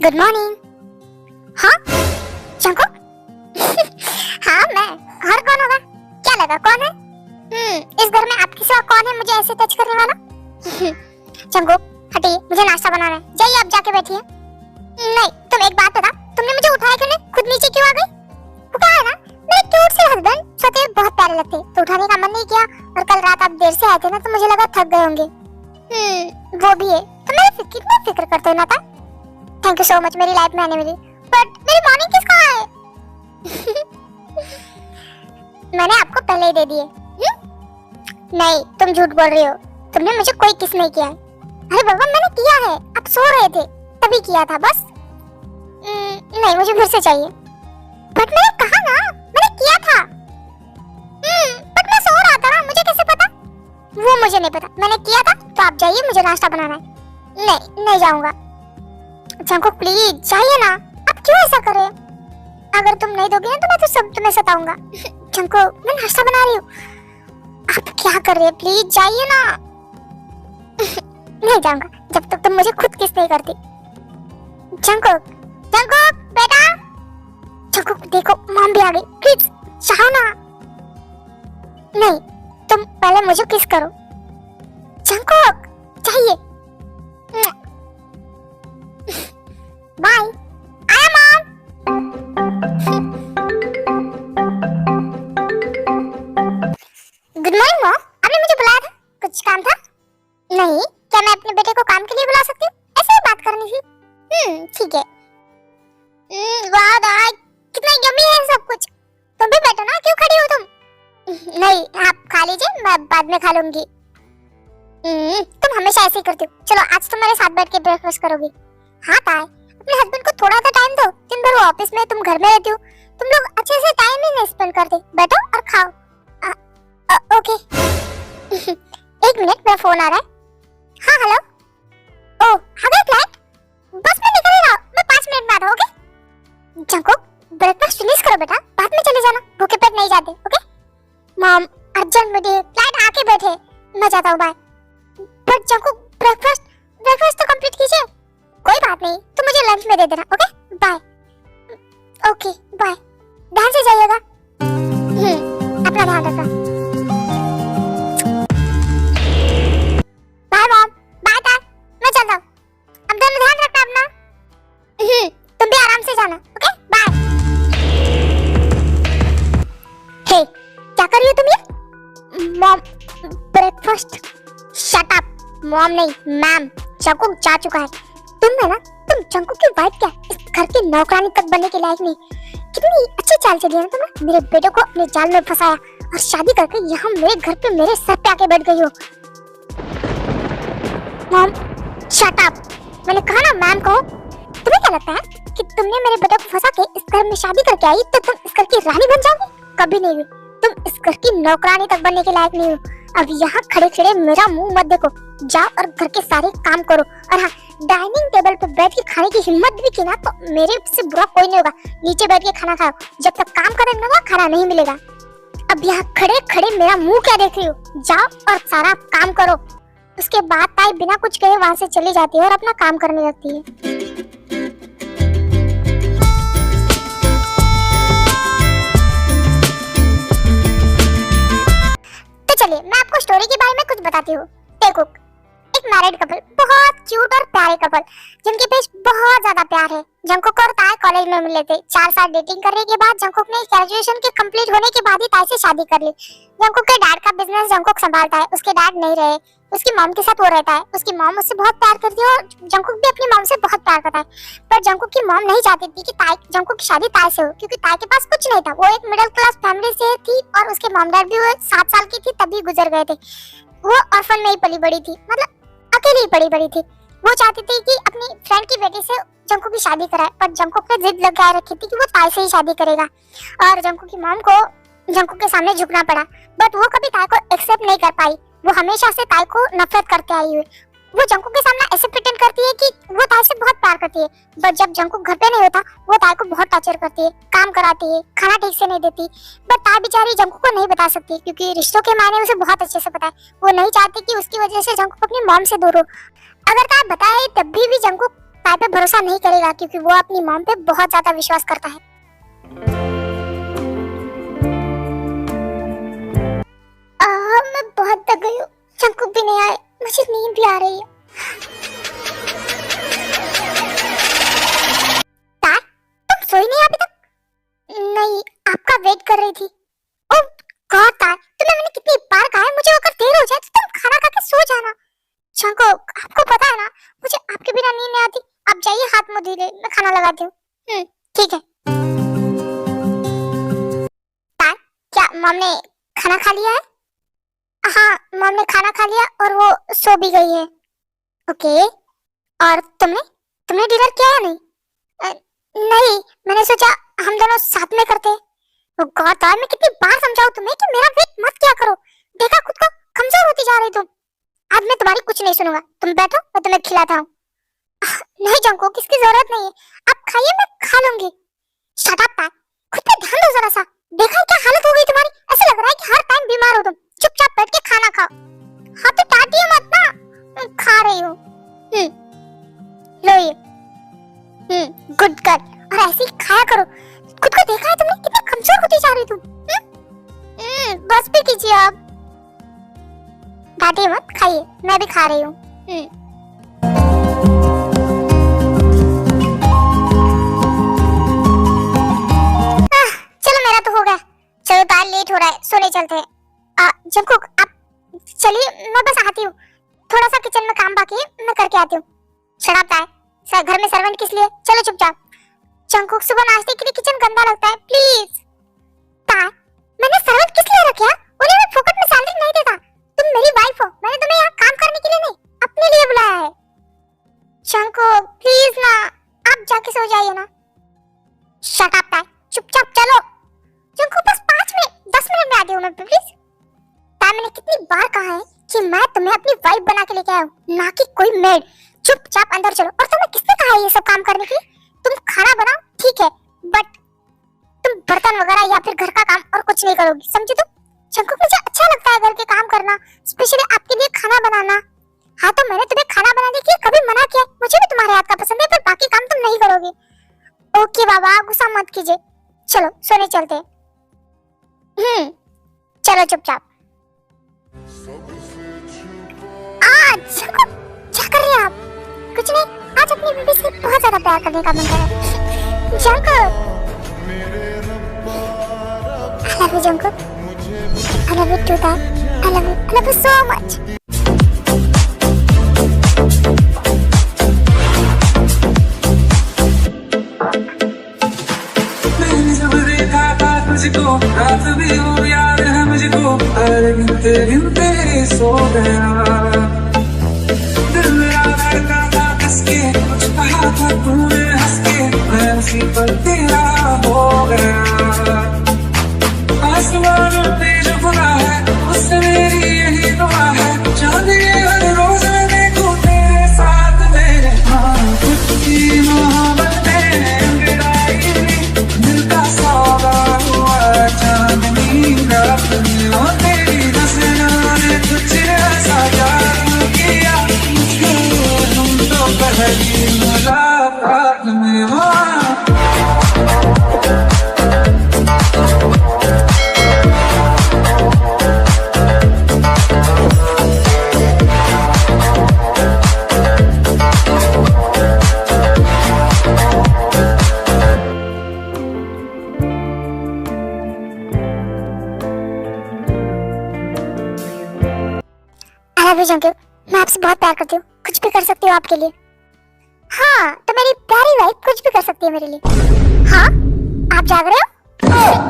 Good morning. हाँ Jungkook. हाँ मैं। और कौन होगा? क्या लगा कौन है? इस घर में आपके सिवा कौन है मुझे ऐसे टच करने वाला? जंकुक हटिए, मुझे नाश्ता बनाना है। जाइए आप जाके बैठिए। नहीं तुम एक बात बता, तुमने मुझे उठाया क्यों नहीं? खुद नीचे क्यों आ गई? वो क्या है ना, मेरे क्यूट से हस्बैंड सोते बहुत प्यारे लगते, तो उठाने का मन नहीं किया। और कल रात आप देर से आए थे ना, तो मुझे लगा थक गए होंगे। वो भी है, तो मेरी कितना फिक्र करते हो ना था। थैंक यू सो मच मेरी लाइफ में आने वाली। बट मेरी मॉर्निंग किस कहाँ है? मैंने आपको पहले ही दे दिए। नहीं तुम झूठ बोल रही हो, तुमने मुझे कोई किस नहीं किया है। अरे बाबा मैंने किया है, आप सो रहे थे तभी किया था बस। नहीं मुझे फिर से चाहिए। बट मैंने कहा ना मैंने किया था। बट मैं सो रहा था ना, मुझे कैसे पता? वो मुझे नहीं पता, मैंने किया था। तो आप जाइए, मुझे नाश्ता बनाना है। नहीं जाऊंगा। जंकुक प्लीज जाइए ना, आप क्यों ऐसा कर रहे हो? अगर तुम नहीं दोगे ना तो मैं तो सब तुम्हें सताऊंगा। जंकुक मैं नाश्ता बना रही हूँ, आप क्या कर रहे हैं? प्लीज जाइए ना। नहीं जाऊंगा जब तक तुम मुझे खुद किस नहीं करती। जंकुक जंकुक बेटा, जंकुक देखो मॉम भी आ गई, प्लीज जाओ ना। नहीं तुम पहले मुझे किस करो। जंकुक चाहिए। बाय। आया मॉम। गुड मॉर्निंग मॉम, आपने मुझे बुलाया था, कुछ काम था? नहीं, क्या मैं अपने बेटे को काम के लिए बुला सकती हूँ? ऐसे ही बात करनी थी। ठीक है। वाह दाई कितना यम्मी है सब कुछ। तुम भी बैठो ना, क्यों खड़ी हो तुम? नहीं आप खा लीजिए, मैं बाद में खा लूंगी। तुम हमेशा ऐसे ही करती हो। चलो आज तुम मेरे साथ बैठ के ब्रेकफास्ट करोगी। हाँ ताई, अपने हस्बैंड को थोड़ा सा टाइम दो। दिन भर वो ऑफिस में, तुम घर में रहती हो, तुम लोग अच्छे से टाइम ही नहीं स्पेंड करते। बैठो और खाओ। ओके। एक मिनट मेरा फोन आ रहा है। हाँ हेलो। ओह आ गया फ्लाइट? बस मैं निकल रहा हूँ, मैं 5 मिनट में आता हूँ। ओके जंकुक ब्रेकफास्ट फिनिश करो बेटा, बाद में चले जाना, भूखे पेट नहीं जाते। Okay mom urgent meeting, flight आके बैठे, मैं जाता हूँ। बाय। बट जंकुक ब्रेकफास्ट तो कंप्लीट कीजिए। कोई बात नहीं, तुम मुझे लंच में दे देना। Okay bye. ओके बाय, ध्यान से जाइएगा। अपना ध्यान रखना। Bye mom. बाय ताई, मैं चलता हूँ। अब दोनों ध्यान रखना अपना। तुम भी आराम से जाना। Okay bye. हे क्या कर रही हो तुम ये? Mom breakfast. Shut up mom नहीं मैम, जंकुक जा चुका है। तुम है ना, तुम जंकुक की वाइफ क्या इस घर की नौकरानी तक बनने के लायक नहीं। कितनी अच्छी चाल चली है ना तुमने, मेरे बेटे को अपने जाल में फंसाया और शादी करके यहाँ मेरे घर पे मेरे सर पे आके बैठ गई हो। मॉम शट अप, मैंने कहा ना मैम को। तुम्हें क्या लगता है कि तुमने मेरे बेटे को फंसा के इस घर में शादी करके आई तो तुम इस घर की रानी बन जाओगी? कभी नहीं हुई। तुम इस घर की नौकरानी तक बनने के लायक नहीं हो। अब यहाँ खड़े खड़े मेरा मुंह मत देखो, जाओ और घर के सारे काम करो। और हाँ, डाइनिंग टेबल पे बैठ के खाने की हिम्मत भी की ना तो मेरे से बुरा कोई नहीं होगा। नीचे बैठ के खाना खाओ, जब तक काम करेंगे ना खाना नहीं मिलेगा। अब यहाँ खड़े खड़े मेरा मुंह क्या देख रही हो? जाओ और सारा काम करो। उसके बाद ताई बिना कुछ कहे वहां से चली जाती है और अपना काम करने लगती है। चलिए मैं आपको स्टोरी के बारे में कुछ बताती हूँ। देखो एक मैरिड कपल, बहुत क्यूट और प्यारे कपल, जिनके बीच बहुत ज्यादा प्यार है। जंकुक और ताई कॉलेज में मिले थे। 4 साल डेटिंग करने के बाद जंकुक ने ग्रेजुएशन के कंप्लीट होने के बाद ही ताई से शादी कर ली। जंकुक के डैड का बिजनेस जंकुक संभालता है, उसके डैड नहीं रहे, उसकी मॉम के साथ वो रहता है। उसकी मॉम उससे बहुत प्यार करती है और जंकुक भी अपनी मॉम से बहुत प्यार करता है। पर जंकुक की मॉम नहीं चाहती थी कि जंकुक की शादी ताई से हो, क्योंकि ताई के पास कुछ नहीं था। वो एक मिडिल क्लास फैमिली से थी और उसके मॉम डैड भी वो 7 साल की थी तभी गुजर गए थे। वो ऑर्फन में ही पली बड़ी थी, मतलब अकेली ही पली बड़ी थी। वो चाहती थी कि अपनी फ्रेंड की बेटी से जंकुक की शादी कराए, पर जंकुक ने जिद लगाए रखी थी कि वो ताई से ही शादी करेगा। और जंकुक की मॉम को जंकुक के सामने झुकना पड़ा, बट वो कभी ताई को एक्सेप्ट नहीं कर पाई। वो हमेशा से ताई को नफरत करते आई हुई। वो जंकुक के सामने ऐसे प्रिटेंड करती है कि वो ताई से बहुत प्यार करती है, बट जब जंकुक घर पे नहीं होता वो ताई को बहुत टॉर्चर करती है, काम कराती है, खाना ठीक से नहीं देती। बट ताई बेचारी जंकुक को नहीं बता सकती क्योंकि रिश्तों के मायने उसे बहुत अच्छे से पता है। वो नहीं चाहती कि उसकी वजह से जंकुक अपनी मॉम से दूर हो। अगर ताई बताए तब भी जंकुक ताई पे भरोसा नहीं करेगा क्योंकि वो अपनी मॉम पे बहुत ज्यादा विश्वास करता है। मैं बहुत थक गई हूँ, जंकुक भी नहीं आए, मुझे नींद भी आ रही है। ताई, तुम सोई नहीं अभी तक? नहीं, आपका वेट कर रही थी। ओह गॉड ताई, तुम्हें मैंने कितनी बार कहा है मुझे अगर देर हो जाए तो तुम खाना खा के सो जाना। जंकुक, आपको पता है ना मुझे आपके बिना नींद नहीं आती। आप जाइए हाथ मुंह धुइए, मैं खाना लगाती हूँ। ठीक है। ताई, क्या मॉम ने खाना खा लिया है? हाँ, मॉम ने खाना खा लिया और वो सो भी गई है। ओके, और तुमने तुमने डिनर किया या नहीं? नहीं, मैंने सोचा हम दोनों साथ में करते। ओ गॉड यार, मैं कितनी बार समझाऊं तुम्हें कि मेरा वेट मत किया करो। देखा खुद को कमजोर होती जा रही तुम। आज मैं तुम्हारी कुछ नहीं सुनूंगा, तुम बैठो, मैं तुम्हें खिलाता हूँ। नहीं जंकुक, किसकी जरूरत नहीं है, आप खाइए, मैं खा लूंगी। शट अप ताई, खुद पे ध्यान दो जरा सा। देखा क्या हालत हो गई तुम्हारी, ऐसा लग रहा है कि हर टाइम बीमार हो तुम। चुपचाप बैठ के खाना खाओ। हाँ तो डांटिए मत ना, मैं खा रही हूँ। लो ये, गुड गर्ल, और ऐसे ही खाया करो। खुद को देखा है तुमने कितनी कमजोर होती जा रही तुम। बस भी कीजिए आप। डांटिए मत, खाइए, मैं भी खा रही हूँ। चलो मेरा तो हो गया। चलो तार लेट हो रहा है, सोने चलते हैं। जंकुक आप चलिए, मैं बस आती हूँ। थोड़ा सा किचन में काम बाकी है, मैं करके आती हूँ। शराब ताई, घर में सर्वेंट किस लिए? चलो चुपचाप। जंकुक, सुबह नाश्ते के लिए किचन गंदा लगता है, प्लीज। ताई, मैंने सर्वेंट किस लिए रखा? उन्हें मैं फोकट में सैलरी नहीं देता। तुम मेरी वाइफ हो, मैंने तुम्हें यहाँ काम करने के लिए नहीं, अपने लिए बुलाया है। जंकुक प्लीज ना, आप जाके सो जाइए ना। शट अप ताई, चुपचाप चलो। जंकुक बस 5 मिनट 10 मिनट में आती हूँ मैं, प्लीज। ताई, मैंने कितनी बार कहा है कि मैं तुम्हें अपनी वाइफ बना के लेके आया हूँ, ना कि कोई मेड। चुपचाप अंदर चलो। और तुम्हें किसने कहा है ये सब काम करने के लिए? तुम खाना बनाओ ठीक है, बट तुम बर्तन वगैरह या फिर घर का काम और कुछ नहीं करोगी, समझे तुम? जंकुक, मुझे अच्छा लगता है घर के काम करना, स्पेशली आपके लिए खाना बनाना। हाँ तो मैंने तुम्हें खाना बनाने के लिए कभी मना किया? मुझे भी तुम्हारे हाथ का पसंद है, पर बाकी काम तुम नहीं करोगी। ओके बाबा, गुस्सा मत कीजिए। चलो सोने चलते हैं। चलो चुपचाप। जंकुक, क्या कर रहे हैं आप? कुछ नहीं, आज अपनी बेबी से बहुत ज्यादा प्यार करने का मन कर रहा है। Jungkook, I love you Jungkook, I love you too ताई, I love you so much। मैंने जब देखा था तुझको, रात भी वो याद है मुझको, हर गिनते सो गया। दिल मेरा धड़का था कसके, कुछ कहा था तूने हंस के, मैं उसी पर तेरा हो गया। आसमान पे जो खुदा है, उससे मेरी यही दुआ है, चांदिए हर रोज मैं देखूं तेरे साथ मेरे। खुद की मोहब्बत में अंगड़ाई, दिल का सौदा हुआ चांदनी रात में। ओ तेरी नज़रों ने तुझे ऐसा जादू किया, मुझको तुम तो पहली मुलाकात में हो। जंकुक, मैं आपसे बहुत प्यार करती हूँ, कुछ भी कर सकती हूँ आपके लिए। हाँ तो मेरी प्यारी वाइफ कुछ भी कर सकती है मेरे लिए। हाँ, आप जाग रहे हो?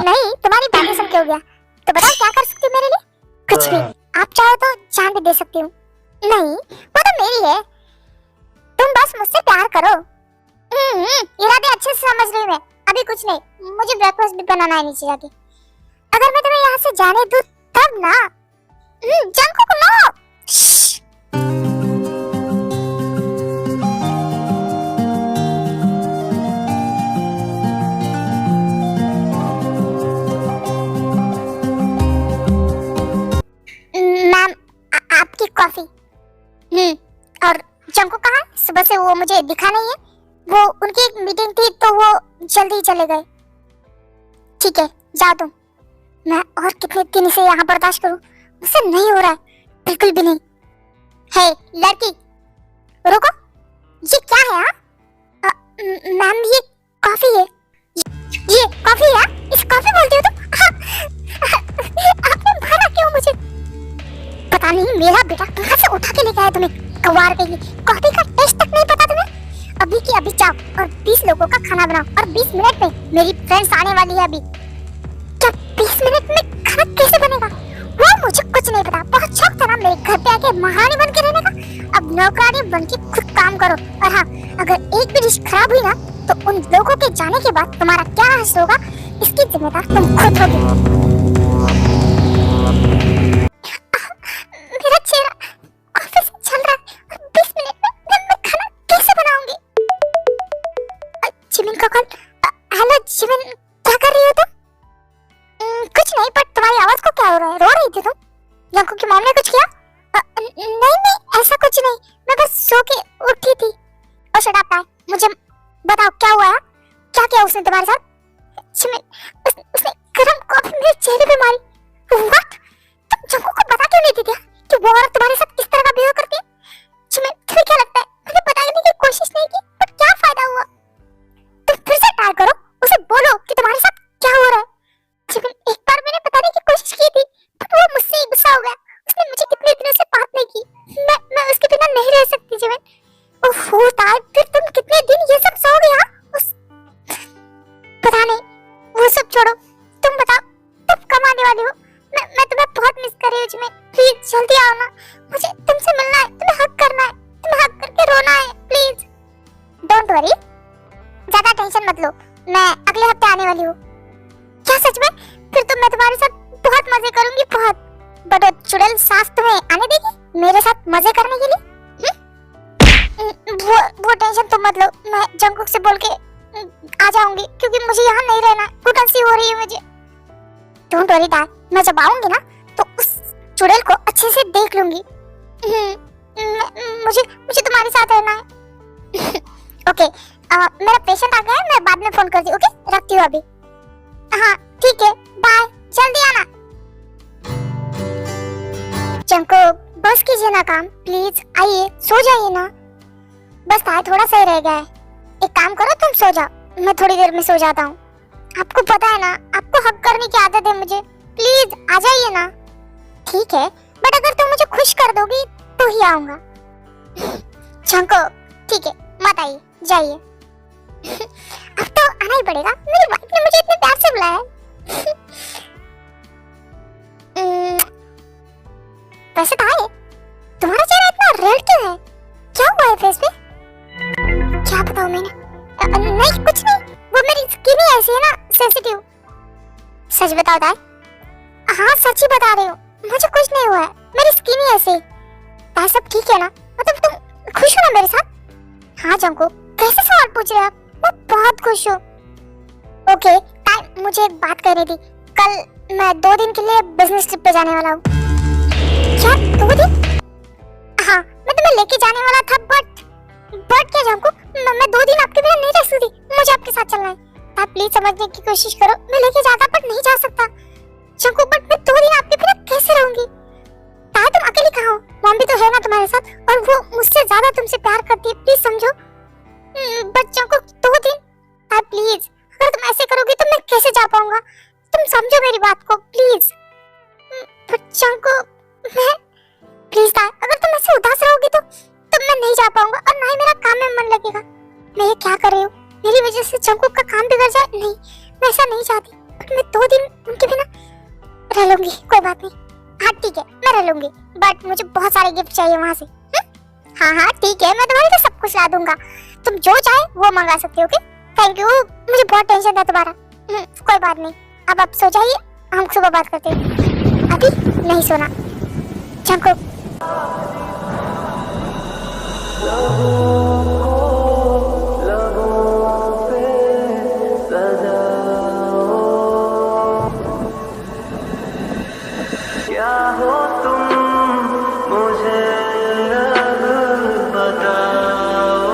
नहीं, तुम्हारी बातें सुन के हो गया। तो बताओ क्या कर सकती हूँ मेरे लिए? कुछ भी। आप चाहो तो जान भी दे सकती हूँ। नहीं, वो तो मेरी है, तुम बस मुझसे प्यार करो। इरादे अच्छे से समझ रही हूँ मैं। अभी कुछ नहीं, मुझे ब्रेकफास्ट भी बनाना है नीचे जाके। अगर मैं तुम्हें यहाँ से जाने दूँ तब ना। Jungkook no. मैम, आपकी कॉफी। और जंकुक कहाँ? सुबह से वो मुझे दिखा नहीं है। वो उनकी एक मीटिंग थी तो वो जल्दी ही चले गए। ठीक है, जाओ तुम। मैं और कितने दिन से यहाँ बर्दाश्त करूं? मुझसे नहीं हो रहा है, बिल्कुल भी नहीं। हे लड़की, रुको, ये क्या है? हाँ मैम, ये कॉफी है। ये कॉफी है? इस कॉफी बोलते हो तुम? आपने मारा क्यों मुझे? पता नहीं, मेरा बेटा कहाँ से उठा के लेके आया तुम्हें, गवार के लिए। कॉफी का टेस्ट तक नहीं पता तुम्हें? अभी की अभी जाओ और 20 लोगों का खाना बनाओ, और 20 मिनट में मेरी फ्रेंड्स आने वाली है। अभी क्या 20 मिनट में खाना कैसे बनेगा? वो मुझे कुछ नहीं पता। बहुत शौक था ना मेरे घर पे आके महारानी बन के रहने का। अब नौकरानी बन के खुद काम करो। और हाँ, अगर एक भी डिश खराब हुई ना तो उन लोगों के जाने के बाद तुम्हारा क्या हाल होगा, इसकी जिम्मेदार तुम खुद होगी। मेरा चेहरा कॉफी से जल रहा है और 20 मिनट में मैं खाना कैसे बनाऊंगी? जिमिन का कॉल। हेलो जिमिन, क्या कर रही हो तुम? कुछ नहीं, पर तुम्हारी आवाज को क्या हो रहा है? रो रही थी तुम? जंकू की मॉम ने कुछ किया? नहीं, ऐसा कुछ नहीं, मैं बस सो के उठी थी। और शट अप, मुझे बताओ क्या हुआ है? क्या किया उसने तुम्हारे साथ? जिमिन, उसने गरम कॉफी मेरे चेहरे पे मारी। व्हाट? तुम जंकू को बता क्यों नहीं दी कि वो औरत तुम्हारे साथ किस तरह का बिहेव करती है? जिमिन, तुम्हें क्या लगता है मैंने बताने की कोशिश नहीं की, पर क्या फायदा हुआ? तुम फिर से ट्राई करो, उसे बोलो कि तुम्हारे साथ क्या हो रहा है। जिमिन, एक बार मैंने बताने की कोशिश की थी, पर वो मुझसे ही गुस्सा हो गया। उसने मुझे कितने दिनों से बात नहीं की। मैं उसके बिना नहीं रह सकती जिमिन। ओह तार, फिर तुम कितने दिन ये सब सहोगे? पता नहीं, वो सब छोड़ो, तुम बताओ तुम कब आने वाली हो? मैं तुम्हें बहुत मिस कर रही हूँ जिमिन। प्लीज जल्दी आओ ना, मुझे तुमसे मिलना है, तुम्हें हग करना है, तुम्हें हग करके रोना है, प्लीज। डोंट वरी, ज्यादा टेंशन मत लो, मैं अगले हफ्ते आने वाली हूँ। क्या सच में? फिर तो मैं तुम्हारे साथ बहुत मजे करूंगी, बहुत। बट वो चुड़ैल सास तुम्हें आने देगी मेरे साथ मजे करने के लिए? वो टेंशन तुम मत लो, मैं जंकुक से बोल के आ जाऊंगी, क्योंकि मुझे यहाँ नहीं रहना, घुटन हो रही है मुझे। डोंट वरी दैट, मैं जब आऊंगी ना तो उस चुड़ैल को अच्छे से देख लूंगी। मुझे तुम्हारे साथ रहना है। ओके, मेरा पेशेंट आ गया है, मैं बाद में फोन करती हूँ। ओके, रखती हूँ अभी। हाँ ठीक है, बाय, जल्दी आना। जंकुक, बस कीजिए ना काम, प्लीज आइए, सो जाइए ना। बस ताई थोड़ा सही रह गया है। एक काम करो, तुम सो जाओ, मैं थोड़ी देर में सो जाता हूँ। आपको पता है ना, आपको हक करने की आदत है मुझे, प्लीज आ जाइए ना। ठीक है, बट अगर तुम मुझे खुश कर दोगी तो ही आऊंगा। जंकुक, ठीक है, मत आइए, जाइए। अब तो आना ही पड़ेगा, मेरी वाइफ ने मुझे इतने प्यार से बुलाया है। वैसे ताई, तुम्हारा चेहरा इतना रेड क्यों है? क्या हुआ है फेस पे? क्या बताऊं मैंने? नहीं कुछ नहीं, वो मेरी स्किन ही ऐसी है ना, सेंसिटिव। सच बताओ ताई? हाँ सच ही बता रही हूँ, मुझे कुछ नहीं हुआ है, मेरी स्किन ही ऐसी। ताई सब ठीक है ना? मतलब तुम खुश हो ना मेरे साथ? हाँ जंकू, कैसे सवाल पूछ रहे हो आप? मैं बहुत खुश हूँ। ओके ताई, मुझे एक बात करनी थी। कल मैं 2 दिन के लिए बिजनेस ट्रिप पे जाने वाला हूँ। क्या 2 दिन? हाँ, मैं तुम्हें लेके जाने वाला था, बट क्या जंकू, मैं 2 दिन आपके बिना नहीं रह सकती, मुझे आपके साथ चलना है। आप प्लीज समझने की कोशिश करो, मैं लेके जाता पर नहीं जा सकता। जंकू, बट मैं 2 दिन आपके बिना कैसे रहूंगी? ताई तुम अकेली कहाँ हो? मॉम भी तो है ना तुम्हारे साथ, और वो मुझसे ज्यादा तुमसे प्यार करती है, प्लीज समझो। बट जंकू 2 दिन, ताई प्लीज, अगर तुम ऐसे करोगी तो मैं कैसे जा पाऊंगा? तुम समझो मेरी बात को प्लीज। बट जंकू, मैं प्लीज ताई, अगर तुम ऐसे उदास रहोगी तो मैं नहीं जा पाऊंगा, और ना ही मेरा काम में मन लगेगा। मैं ये क्या कर रही हूँ? मेरी वजह से जंकुक का काम बिगड़ जाए? नहीं, मैं ऐसा नहीं चाहती, बट मैं 2 दिन उनके बिना रह लूंगी, कोई बात नहीं। हाँ ठीक है, मैं रह लूंगी, बट मुझे बहुत सारे गिफ्ट चाहिए वहाँ से। हाँ ठीक है, मैं तुम्हारे लिए सब कुछ ला दूंगा, तुम जो चाहे वो मंगा सकते हो। ओके, थैंक यू, मुझे बहुत टेंशन था तुम्हारा। कोई बात नहीं, अब आप सो जाइए, हम सुबह बात करते हैं, अभी नहीं सोना। जंकुक, क्या हो तुम मुझे अब बताओ।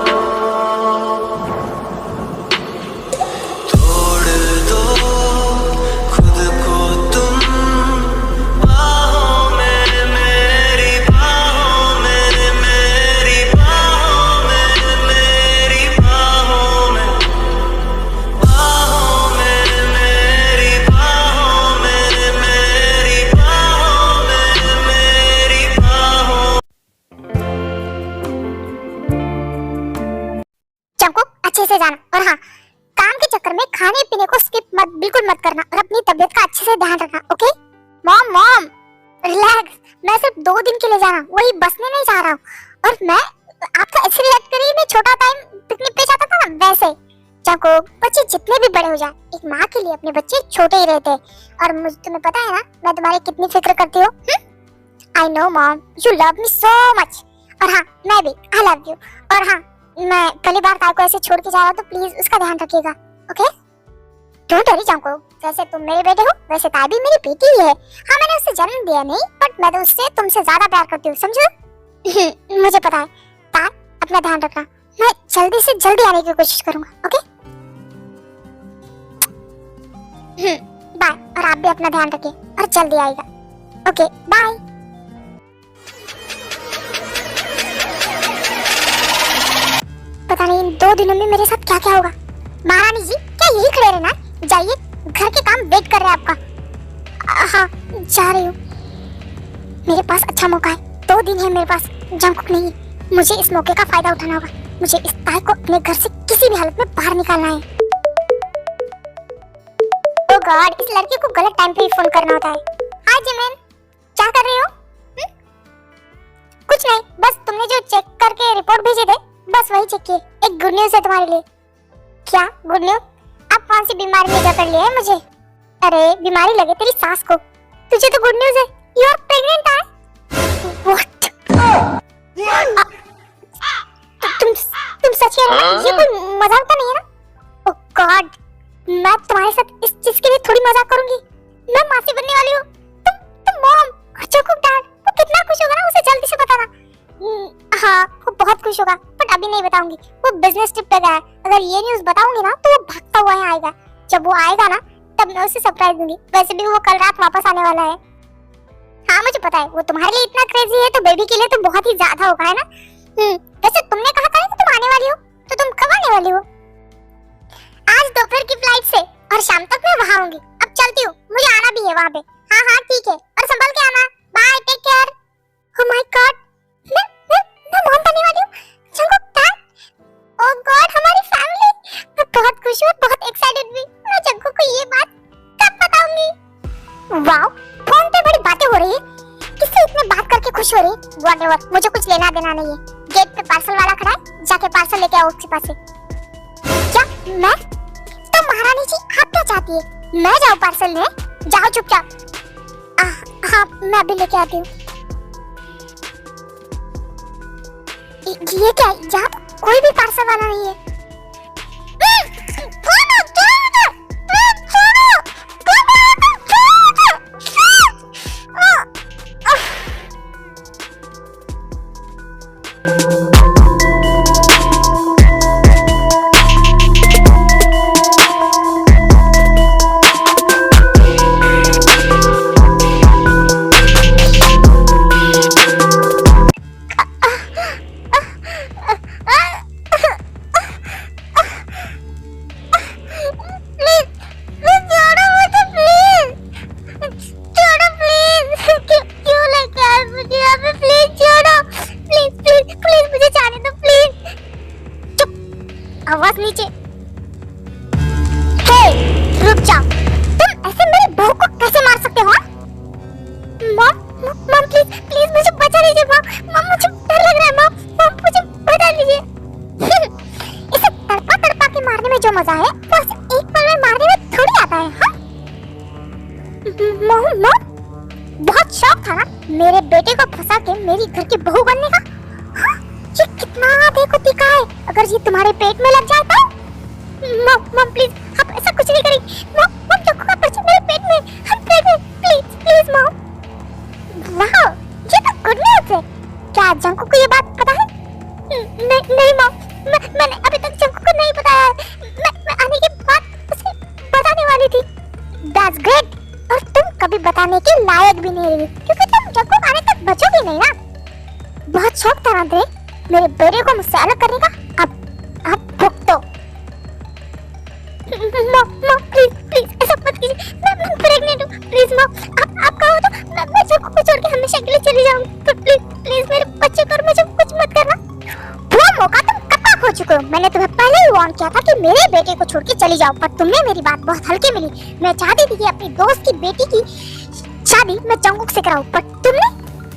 एग्जाम के चक्कर में खाने पीने को स्किप मत, बिल्कुल मत करना और अपनी तबीयत का अच्छे से ध्यान रखना, ओके? मॉम मॉम रिलैक्स, मैं सिर्फ 2 दिन के लिए जा रहा हूँ, वही बसने नहीं जा रहा हूँ। और मैं आपका ऐसे रिएक्ट करिए, मैं छोटा टाइम पिकनिक पे जाता था ना वैसे। चाको बच्चे जितने भी बड़े हो जाए, एक माँ के लिए अपने बच्चे छोटे ही रहते हैं। और मुझे तुम्हें पता है ना मैं तुम्हारी कितनी फिक्र करती हूँ। I know mom, you love me so much. और हाँ मैं भी आई लव यू। और हाँ मैं पहली बार ताई को ऐसे छोड़ के जा रहा हूँ तो प्लीज उसका ध्यान रखिएगा, ओके? डोंट वरी चाको, जैसे तुम मेरे बेटे हो वैसे ताई भी मेरी बेटी ही है। हाँ मैंने उससे जन्म दिया नहीं, बट मैं तो उससे तुमसे ज्यादा प्यार करती हूँ, समझो? मुझे पता है। ताई अपना ध्यान रखना, मैं जल्दी से जल्दी आने की कोशिश करूंगा, ओके? बाय। और आप भी अपना ध्यान रखिए और जल्दी आएगा, ओके? बाय। पता नहीं इन 2 दिनों में मेरे साथ क्या क्या होगा। महारानी जी क्या यही खड़े रहना? जाइए, घर के काम वेट कर रहे हैं आपका। हाँ जा रही हूँ। मेरे पास अच्छा मौका है, 2 दिन है मेरे पास, जंकुक नहीं। मुझे इस मौके का फायदा उठाना होगा। मुझे इस ताई को अपने घर से किसी भी हालत में बाहर निकालना है। ओह गॉड, इस लड़के को गलत टाइम पे ही फोन करना होता है। हाय जिमिन, क्या कर रहे हो? कुछ नहीं, बस तुमने जो चेक करके रिपोर्ट भेजे थे बस वही चेक किए। एक गुड न्यूज़ है तुम्हारे लिए। क्या गुड न्यूज़? अब कौन सी बीमारी ने जकड़ लिया है मुझे? अरे बीमारी लगे तेरी सास को। तुझे तो गुड न्यूज़ है, यू आर प्रेग्नेंट है। व्हाट? तुम सच कह रहे हो? ये कोई मजाक तो नहीं है ना? ओह गॉड, मैं तुम्हारे साथ इस चीज के लिए थोड़ी मजाक करूंगी। मैं मासी बनने वाली हूँ। तुम मॉम और चाकू डैड, वो कितना खुश होगा ना, उसे जल्दी से बताना। हाँ वो बहुत खुश होगा, बट अभी नहीं बताऊंगी, वो बिजनेस ट्रिप पे गया है। अगर ये न्यूज़ बताऊंगी ना तो वो भागता हुआ यहाँ आएगा। जब वो आएगा ना तब मैं उसे सरप्राइज दूंगी। वैसे भी वो कल रात वापस आने वाला है। हाँ मुझे पता है, वो तुम्हारे लिए इतना क्रेजी है तो बेबी के लिए तो बहुत ही ज्यादा होगा, है ना? वैसे तुमने कहा था कि तुम आने वाली हो, तो तुम कब आने वाली हो? आज दोपहर की फ्लाइट से, और शाम तक मैं वहाँ होंगी। अब चलती हूँ, मुझे आना भी है वहाँ पे। हाँ हाँ ठीक है, और संभल के आना। Bye, take care. Oh my God, मैं मॉम बनने वाली हूँ। जंकुक डैड, ओह गॉड हमारी फैमिली। मैं बहुत खुश हूँ, बहुत एक्साइटेड भी। मैं जंकुक को ये बात कब बताऊंगी? वाओ, फोन पे बड़ी बातें हो रही है। किससे इतने बात करके खुश हो रही है? व्हाटएवर, मुझे कुछ लेना देना नहीं है। गेट पे पार्सल वाला खड़ा है, जाके पार्सल लेके आओ उसके पास से। क्या मैं? तो महारानी जी आप क्या चाहती है? मैं जाऊँ पार्सल लेने? जाओ चुपचाप। हाँ मैं अभी लेके आती हूँ। ये क्या? यहाँ तो कोई भी पार्सल वाला नहीं है। आवाज नीचे। हे रुक जाओ, तुम ऐसे मेरी बहू को कैसे मार सकते हो? मॉम मॉम प्लीज प्लीज मुझे बचा लीजिए। मॉम मुझे डर लग रहा है। मॉम मुझे बचा लीजिए। इसे तड़पा तड़पा के मारने में जो मजा है वो इसे एक पल में मारने में थोड़ी आता है। हाँ मॉम बहुत शौक था ना मेरे बेटे को फंसा के मेरी घर की बहू बनने का। हाँ ये कितना देखो तीखा है, अगर ये तुम्हारे पेट में लग जाए तो? मॉम प्लीज आप ऐसा कुछ नहीं करेंगे। मॉम जंकुक आप बच्चे मेरे पेट में, हम प्रेग्नेंट, प्लीज प्लीज मॉम। वाह ये तो गुड न्यूज़ है। क्या जंकुक को ये बात पता है? नहीं मॉम, मैंने अभी तक जंकुक को नहीं बताया। मैं आने के बाद उसे बताने वाली थी। That's great. और तुम कभी बताने के लायक भी नहीं रही क्योंकि तुम जंकुक आने तक बचोगी नहीं ना। बहुत शौक था ना मेरे बेटे को मुझसे अलग करने का। अब भुगतो। मॉम प्लीज प्लीज ऐसा मत कीजिए, मैं प्रेग्नेंट हूँ। प्लीज मॉम आप कहो तो मैं जंकुक को छोड़ के हमेशा के लिए चली जाऊंगी। तो प्लीज प्लीज मेरे बच्चे पर मुझे कुछ मत करना। वो मौका तुम कब तक खो चुके मैंने तुम्हें पहले ही वार्न किया था कि मेरे बेटे को छोड़ के चली जाओ, पर तुमने मेरी बात बहुत हल्के में ली। मैं चाहती थी कि अपनी दोस्त की बेटी की शादी मैं जंगकुक से कराऊं, पर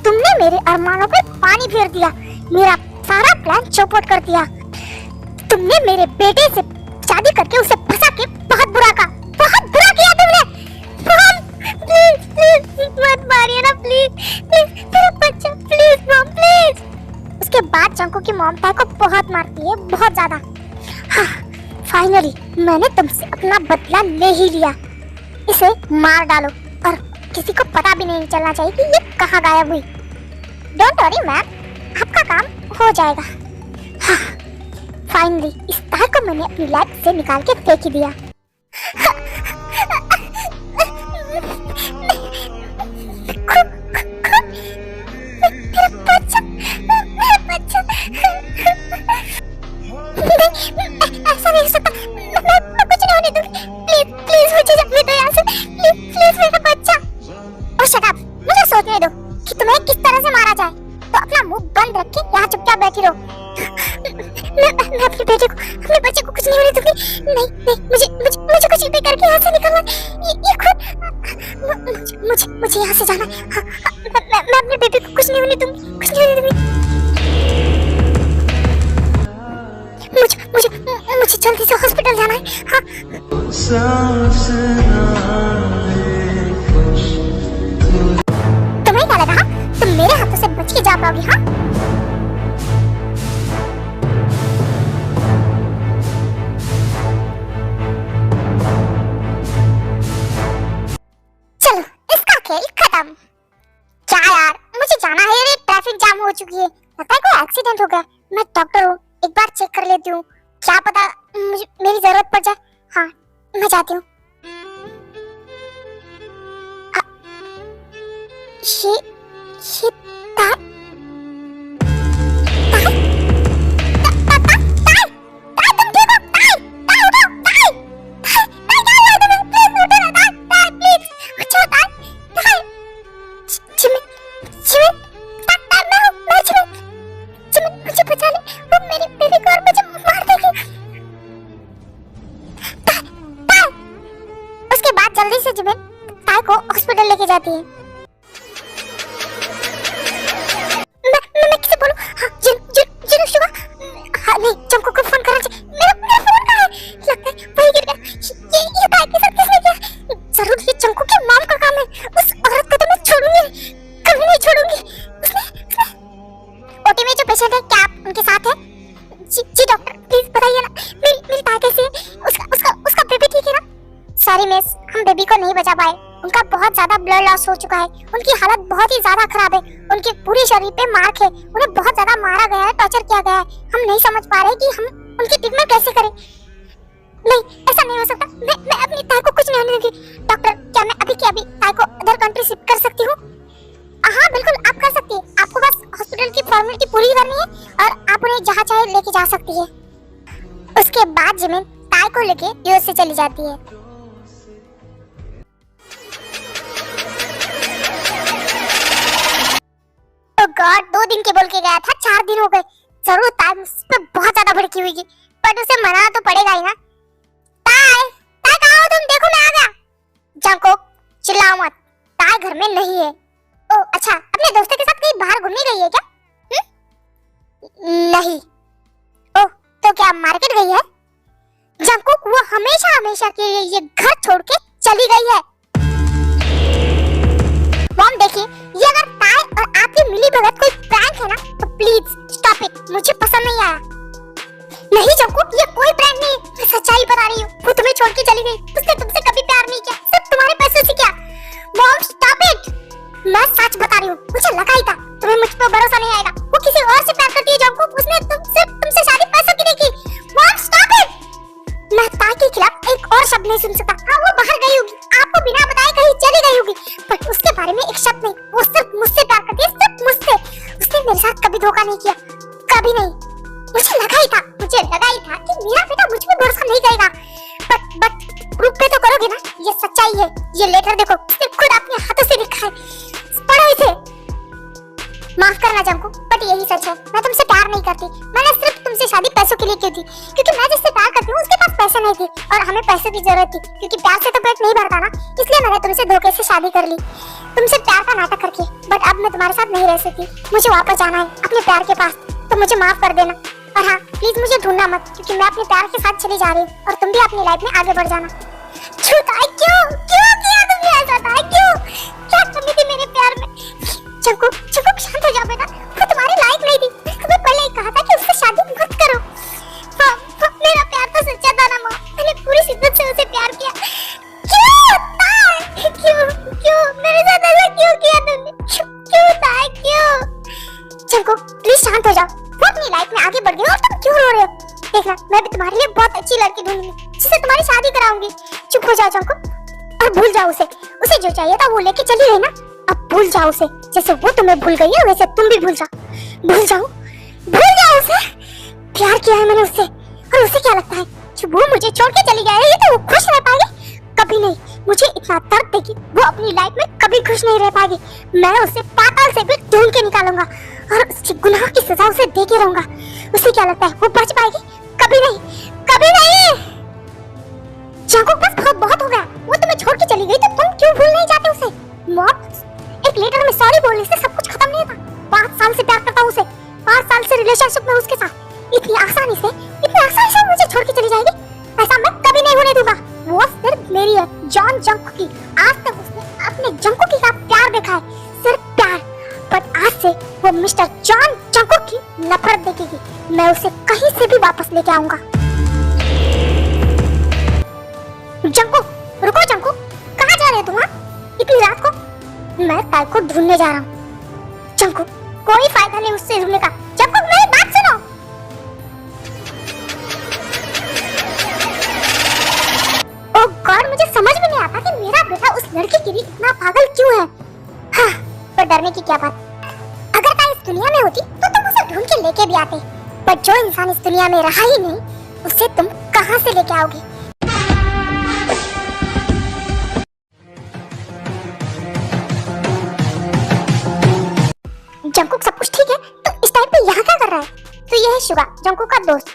तुमने मेरे अरमानों पे पानी फेर दिया, मेरा सारा प्लान चौपट कर दिया। तुमने मेरे बेटे से शादी करके उसे फंसा के बहुत बुरा किया तुमने। मॉम प्लीज प्लीज मत मारिए ना, प्लीज प्लीज मेरा बच्चा, प्लीज मॉम प्लीज। उसके बाद जंगकुक की मॉम ताई को बहुत मारती है, बहुत ज्यादा। हाँ, फाइनली मैंने तुमसे अपना बदला ले ही लिया। इसे मार डालो और किसी को पता भी नहीं चलना चाहिए कि ये कहाँ गायब हुई। डोंट वरी मैम, आपका काम हो जाएगा। हाँ, फाइनली इस तार को मैंने अपनी लाइफ से निकाल के फेंक ही दिया। ऐसा नहीं हो सकता, मैं कुछ नहीं होने दूंगी। प्लीज प्लीज मुझे जाने दो यहाँ से, प्लीज प्लीज मेरा बच्चा। और शट अप, मुझे सोचने दो कि तुम्हें किस तरह से मारा जाए, तो अपना मुंह बंद रख के यहाँ चुपचाप बैठी रहो। मैं अपने बेटे को, अपने बच्चे को कुछ नहीं होने दूंगी। नहीं, मुझे कुछ भी करके यहाँ से निकलना है। ये खुद मुझे यहाँ से जाना है। मैं अपने बेटे को कुछ नहीं होने दूंगी, कुछ नहीं होने दूंगी। मुझे जल्दी से हॉस्पिटल जाना है। हाँ। तुम्हें क्या लगा तुम मेरे हाथों से बच के जा पाओगी? हाँ, चलो इसका खेल खत्म। क्या यार, मुझे जाना है, ये ट्रैफिक जाम हो चुकी है, लगता है कोई एक्सीडेंट हो गया। मैं डॉक्टर हूँ, एक बार चेक कर लेती हूँ, क्या पता मेरी जरूरत पड़ जाए। हाँ, मैं जाती हूँ। ये तार जल्दी से जिमिन ताई को हॉस्पिटल लेके जाती है। मैं किसे बोलूं? हाँ, जिन शुगा। हाँ, नहीं, जंगकुक को फोन करना चाहिए। मेरा फोन कहाँ है? लगता है वही गिर गया। ये ताई के साथ किसने किया? जरूर ये जंगकुक की मॉम का काम है। उस औरत को तो मैं छोड़ूंगी, कभी नहीं छोड़ूंगी। ओटी में जो पेशेंट है, क्या आप उनके साथ हैं? जी डॉक्टर, प्लीज बताइए ना, मेरी ताई कैसी है? उसका बेबी ठीक है ना? सॉरी मिस, हम बेबी को नहीं बचा पाए। उनका बहुत ज्यादा ब्लड लॉस हो चुका है, उनकी हालत बहुत ही ज्यादा खराब है, उनके पूरे शरीर पे मार्क है, उन्हें बहुत ज्यादा मारा गया है, टॉर्चर किया गया है। हम नहीं समझ पा रहे कि हम उनकी ट्रीटमेंट कैसे करें। नहीं, ऐसा नहीं हो सकता। मैं अपनी ताई को कुछ नहीं होने दूंगी। डॉक्टर, क्या मैं अभी के अभी ताई को अदर कंट्री शिफ्ट कर सकती हूँ? हाँ बिल्कुल, आप कर सकती है। आपको बस हॉस्पिटल की फॉर्मेलिटी पूरी करनी है और आप उन्हें जहाँ चाहे लेके जा सकती है। उसके बाद जिमिन ताई को लेके यूएस से चली जाती है। गॉड, 2 दिन के बोल के गया था, 4 दिन हो गए। जरूर ताई मुझ पे बहुत ज्यादा भड़की हुई, पर उसे मनाना तो पड़ेगा ही ना। ताई कहाँ हो तुम? देखो मैं आ गया। जंगकुक, चिल्लाओ मत, ताई घर में नहीं है। ओ अच्छा, अपने दोस्तों के साथ कहीं बाहर घूमने गई है क्या? नहीं। ओ, तो क्या मार्केट गई है? जंगकुक, वो हमेशा के लिए ये घर छोड़ के चली गई है। मॉम देखिए, ये अगर ताई और आपकी मिली भगत कोई प्रैंक है ना, तो प्लीज स्टॉप इट, मुझे पसंद नहीं आया। नहीं जंगकुक, ये कोई प्रैंक नहीं, मैं सच्चाई बता रही हूँ। वो तुम्हें छोड़ के चली गई, उसने तुमसे कभी प्यार नहीं किया, सिर्फ तुम्हारे पैसों से किया। मॉम स्टॉप इट, मैं सच बता रही हूँ, मुझे लगा ही था तुम्हें मुझ पर भरोसा नहीं आएगा। वो किसी और से प्यार करती है जंगकुक, उसने तुमसे शादी पैसों की नहीं की। मॉम स्टॉप इट, मैं ताई के खिलाफ एक और शब्द नहीं सुन सकता। हाँ, वो बाहर गई होगी, आपको बिना बताए कहीं चली गई होगी, पर उसके बारे में एक शब्द नहीं। वो सिर्फ मुझसे प्यार करती है, सिर्फ मुझसे। उसने मेरे साथ कभी धोखा नहीं किया, कभी नहीं। मुझे लगा ही था कि मेरा बेटा मुझ पे भरोसा नहीं करेगा। बट प्रूफ पे तो करोगे ना, ये सच्चाई है। ये लेटर देखो, उसने खुद अपने हाथों से लिखा है, पढ़ो इसे। माफ करना जंगकुक, बट यही सच है, मैं तुमसे प्यार नहीं करती। मैंने सिर्फ तुमसे शादी पैसों के लिए की थी। और हमें पैसे की जरूरत थी क्योंकि प्यार से तो पेट नहीं भरता ना, इसलिए मैंने तुमसे धोखे से शादी कर ली, तुमसे प्यार का नाटक करके। बट अब मैं तुम्हारे साथ नहीं रह सकती, मुझे वापस जाना है अपने प्यार के पास, तो मुझे माफ कर देना। और हाँ, प्लीज मुझे ढूंढना मत, क्योंकि मैं अपने प्यार के साथ चली जा रही हूँ और तुम भी अपनी लाइफ में आगे बढ़ जाना। झूठा क्यों क्यों किया तुमने ऐसा? था क्यों? क्या कमी थी मेरे प्यार में? चंकू चंकू शांत हो जाओ बेटा, वो तुम्हारे लायक नहीं थी। तुम्हें पहले ही कहा था कि उससे शादी मत करो। मेरा प्यार तो सच्चा था ना माँ, मैंने पूरी शिद्दत से उसे प्यार किया। क्यों मेरे साथ ऐसा क्यों किया तुमने? क्यों? चंकू प्लीज शांत हो जाओ, वो अपनी लाइफ में आगे बढ़ गई और तुम क्यों रो रहे हो? देखना, मैं भी तुम्हारे लिए बहुत अच्छी लड़की ढूंढूंगी जिससे तुम्हारी शादी कराऊंगी। चुप हो जाओ चंकू और भूल जाओ उसे जो चाहिए था वो लेके चली गई ना, अब भूल जाओ उसे। जैसे वो तुम्हें भूल गई है वैसे तुम भी भूल जाओ उसे। प्यार किया है मैंने उससे, और उसे क्या लगता है कि वो मुझे छोड़ के चली गई है तो वो खुश रह पाएगी? कभी नहीं। मुझे इतना दर्द देगी, वो अपनी लाइफ में कभी खुश नहीं रह पाएगी। मैं उसे पाताल से भी ढूंढ के निकालूंगा और उसके गुनाह की सजा उसे देके रहूंगा। उसे क्या लगता है वो बच पाएगी? कभी नहीं। जाको बस बहुत हो गया, वो तुम्हें छोड़ के चली गई तो तुम क्यों भूल नहीं जाते उसे? मौत एक लेटर में सॉरी बोलने से सब कुछ खत्म नहीं था। 5 साल से प्यार करता हूं उसे, 5 साल से रिलेशनशिप में उसके साथ, इतनी आसानी से मुझे छोड़ के चली जाएगी? ऐसा मैं कभी नहीं होने दूंगा। वो सिर्फ मेरी है, जॉन जंको की। आज तक उसने अपने जंको के साथ प्यार देखा है, सिर्फ प्यार। पर आज से वो मिस्टर जॉन जंको की नफरत देखेगी। मैं उसे कहीं से भी वापस लेके आऊंगा। जंको रुको, जंको कहाँ जा रहे हो तुम इतनी रात को? मैं ताई को ढूंढने जा रहा हूँ। जंको कोई फायदा नहीं उससे ढूंढने का। जंको मेरी बात सुनो। ओ गॉड, मुझे समझ में नहीं आता कि मेरा बेटा उस लड़की के लिए इतना पागल क्यों है। हाँ, पर डरने की क्या बात। अगर ताई इस दुनिया में होती तो तुम उसे ढूंढ के लेके भी आते, पर जो इंसान इस दुनिया में रहा ही नहीं उसे तुम कहाँ से लेके आओगे? जंकुक सब कुछ ठीक है, तो इस टाइम पे यहाँ क्या कर रहा है? तो यह है शुगा, जंकुक का दोस्त।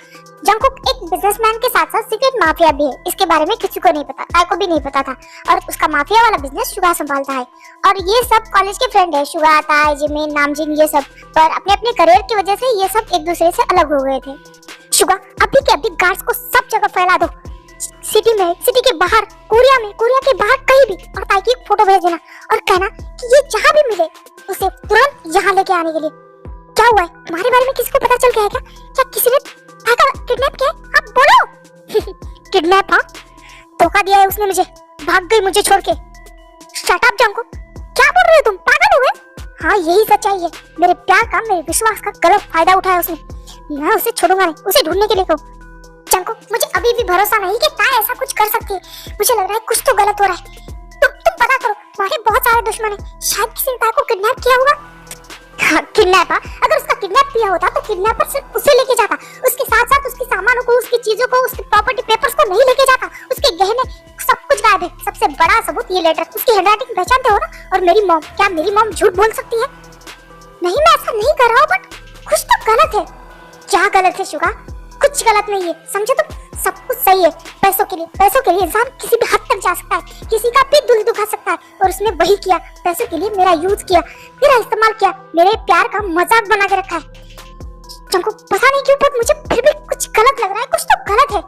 जंकुक एक बिजनेसमैन के साथ साथ सीक्रेट माफिया भी है। इसके बारे में किसी को नहीं पता, ताई को भी नहीं पता था, और उसका माफिया वाला बिजनेस शुगा संभालता है। और ये सब कॉलेज के फ्रेंड है, शुगा, ताई, जिमिन, नामजिन, ये सब। पर अपने अपने करियर की वजह से ये सब एक दूसरे से अलग हो गए थे। शुगा अभी के अभी गार्ड्स को सब जगह फैला दो, सिटी में, सिटी के बाहर, कोरिया में, कोरिया के बाहर कहीं भी, और ताई की एक फोटो भेज देना और कहना कि ये जहाँ भी मिले उसे तुरंत यहाँ लेके आने के लिए। क्या हुआ है? तुम्हारे बारे में किसी को पता चल गया है क्या? क्या किसी ने किडनैप किया? आप बोलो। किडनैप? हाँ, धोखा दिया है उसने मुझे, भाग गई मुझे छोड़ के। शट अप जंको, क्या बोल रहे हो तुम? पागल हो गए? हाँ, यही सच्चाई है। मेरे प्यार का, मेरे विश्वास का गलत फायदा उठाया उसने। मैं उसे छोड़ूंगा नहीं, उसे ढूंढने के लिए कहो। जंको मुझे अभी भी भरोसा नहीं कि ताई ऐसा कुछ कर सकती है। मुझे लग रहा है कुछ तो गलत हो रहा है। तुम पता करो, तुम्हारे बहुत सारे दुश्मन हैं, शायद किसी ने ताई को किडनैप किया होगा। हाँ, किडनैप? अगर उसका किडनैप किया होता तो किडनैपर सिर्फ उसे लेके जाता, उसके साथ साथ उसके सामानों को, उसकी चीजों को, उसके प्रॉपर्टी पेपर्स को नहीं लेके जाता। उसके गहने सब कुछ गायब है। सबसे बड़ा सबूत ये लेटर। उसकी हैंडराइटिंग पहचानते हो ना? और मेरी मॉम, क्या मेरी मॉम झूठ बोल सकती है? नहीं, मैं ऐसा नहीं कर रहा हूँ, बट कुछ तो गलत है। क्या गलत है शुगा? कुछ गलत नहीं है, समझे तुम? सब कुछ सही है। पैसों के लिए इंसान किसी भी हद तक जा सकता है, किसी का भी दिल दुखा सकता है, और उसने वही किया। पैसों के लिए मेरा यूज किया, मेरा इस्तेमाल किया, मेरे प्यार का मजाक बना के रखा है। तुमको पता नहीं क्यों, पर मुझे फिर भी कुछ गलत लग रहा है, कुछ तो गलत है।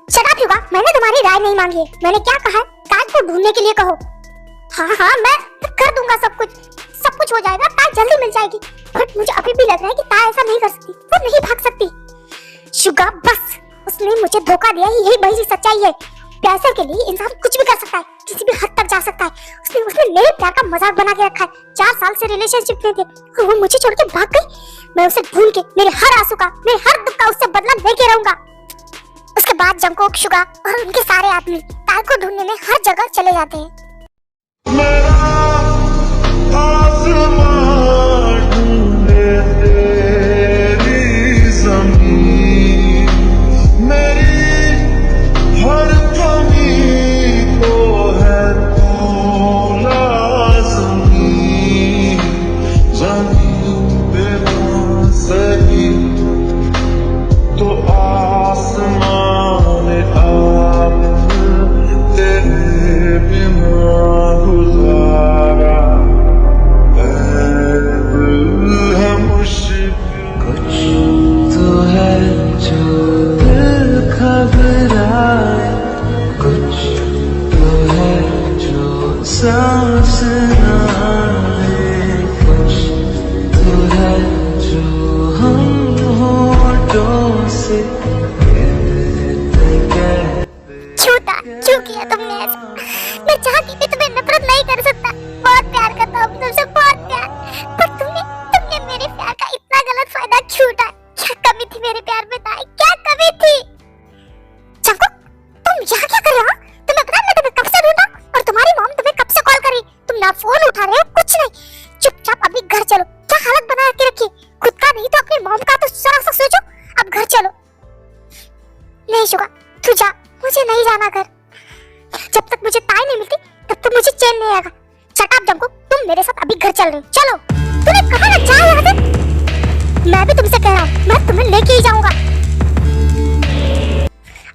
शट अप युवा, मैंने तुम्हारी राय नहीं मांगी है। मैंने क्या कहा है? ताज को ढूंढने के लिए कहो। हाँ, मैं कर दूंगा, सब कुछ हो जाएगा, ताज जल्दी मिल जाएगी। बट मुझे अभी भी लग रहा है कि ताज ऐसा नहीं कर सकती, वो नहीं भाग सकती। शुगा बस, उसने मुझे धोखा दिया, यही बड़ी सच्चाई है। पैसे के लिए इंसान कुछ भी कर सकता है, किसी भी हद तक जा सकता है। उसने मेरे प्यार का मजाक बना के रखा है। 4 साल से रिलेशनशिप में थे और वो मुझे छोड़ के भाग गई। मैं उसे ढूंढ के मेरे हर आंसू का, मेरे हर दुख का उससे बदला लेके रहूंगा। उसके बाद जंकोक, शुगा और उनके सारे आदमी ताई को ढूंढने में हर जगह चले जाते हैं। तो आसमान क्यों किया तुमने ऐसा? मैं चाह के भी तुम्हें नफरत नहीं कर सकता, बहुत प्यार करता हूँ तुमसे, बहुत प्यार। पर तुमने मेरे प्यार का इतना गलत फायदा क्यों उठाया? क्या कमी थी मेरे प्यार में ताई, क्या कमी थी? जंकुक, तुम यहाँ क्या कर रहे हो? तुम्हें पता है मैं तुम्हें कब से ढूंढा और तुम्हारी मॉम तुम्हें कब से कॉल कर रही, तुम ना फोन उठा रहे हो, कुछ नहीं। चुपचाप अभी घर चलो। क्या हालत बना के रखी, खुद का नहीं तो अपनी मॉम का तो जरा सा सोचो। अब घर चलो। नहीं शुगा, तू जा, मुझे नहीं जाना घर। जब तक मुझे ताई नहीं मिलती तब तक मुझे चैन नहीं आएगा। शट अप जंकुक, तुम मेरे साथ अभी घर चल रही हो, चलो। तूने कहा ना जा यहाँ से। मैं भी तुमसे कह रहा हूँ, मैं तुम्हें लेके ही जाऊंगा।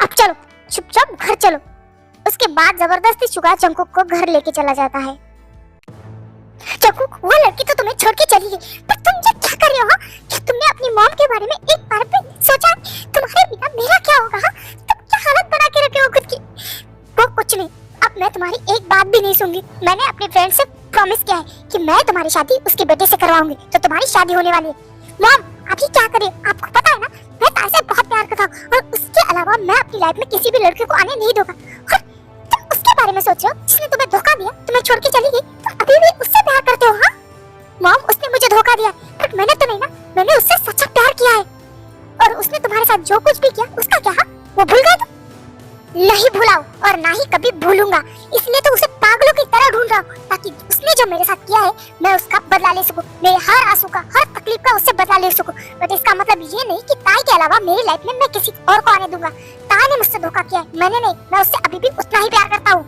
अब चलो, चुपचाप घर चलो। उसके बाद जबरदस्ती शुगा जंकुक को घर लेके चला जाता है। जंकुक, वो लड़की तो तुम्हें छोड़ के चली गई, पर तुम ये क्या कर रहे हो? क्या तुमने अपनी मॉम के बारे में एक बार भी सोचा तुम्हारे बिना मेरा क्या होगा? तुम क्या हालत बना के रखे हो खुद की? वो कुछ नहीं, अब मैं तुम्हारी एक बात भी नहीं सुनूंगी। मैंने अपने फ्रेंड से प्रॉमिस किया है कि मैं तुम्हारी शादी उसके बेटे से करवाऊंगी, तो तुम्हारी शादी होने वाली है। मॉम, आप ये क्या कर रहे हो? आपको पता है ना मैं ताई से बहुत प्यार करता हूँ और उसके अलावा मैं अपनी लाइफ में किसी भी लड़के को आने नहीं दूंगा। और तुम उसके बारे में सोच रहे हो जिसने तुम्हें धोखा दिया, तुम्हें छोड़ के चली गई, तो अभी भी उससे प्यार करते हो? हाँ मॉम, उसने मुझे धोखा दिया, बट मैंने तो नहीं ना, मैंने उससे सच्चा प्यार किया है। और उसने तुम्हारे साथ जो कुछ भी किया उसका क्या, वो भूल गए तुम? नहीं भूलाओ और ना ही कभी भूलूंगा, इसलिए तो उसे पागलों की तरह ढूंढ रहा हूँ, ताकि उसने जो मेरे साथ किया है मैं उसका बदला ले सकूं, मेरे हर आंसू का, हर तकलीफ का उससे बदला ले सकूं। बट इसका मतलब ये नहीं कि ताई के अलावा मेरी लाइफ में मैं किसी और को आने दूंगा। ताई ने मुझसे धोखा किया है, मैंने नहीं। मैं उससे अभी भी उतना ही प्यार करता हूँ।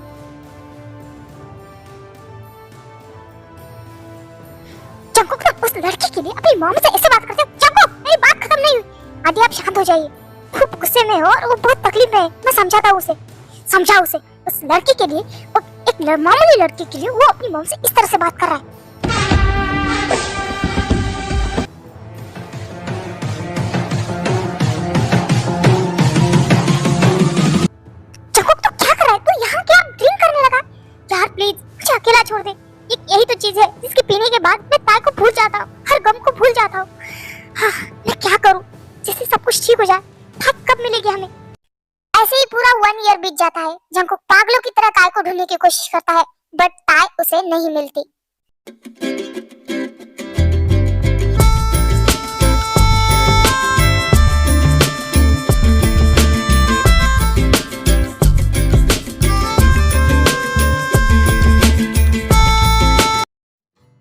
जंकुक, उस लड़की के लिए अपनी मॉम से ऐसे बात करते हो? जंकुक, मेरी बात खत्म नहीं हुई। आदि आप शांत हो जाइए, खूब गुस्से में हो और वो बहुत तकलीफ में है। मैं समझाता हूँ उसे, समझा उसे। उस लड़की के लिए, एक मामूली लड़की के लिए वो अपनी मॉम से इस तरह से बात कर रहा है। जंकुक, तो क्या कर रहा है तू? यहाँ क्या ड्रिंक करने लगा? यार प्लीज मुझे अकेला छोड़ दे। यही तो चीज है जिसके पीने के बाद मैं ताई को भूल जाता हूँ, हर गम को भूल जाता हूँ। हाँ, मैं क्या करूँ जिससे सब कुछ ठीक हो जाए? थक कब मिलेगी हमें? ऐसे ही पूरा 1 ईयर बीत जाता है। जंकुक पागलों की तरह ताई को ढूंढने की कोशिश करता है, बट ताई उसे नहीं मिलती।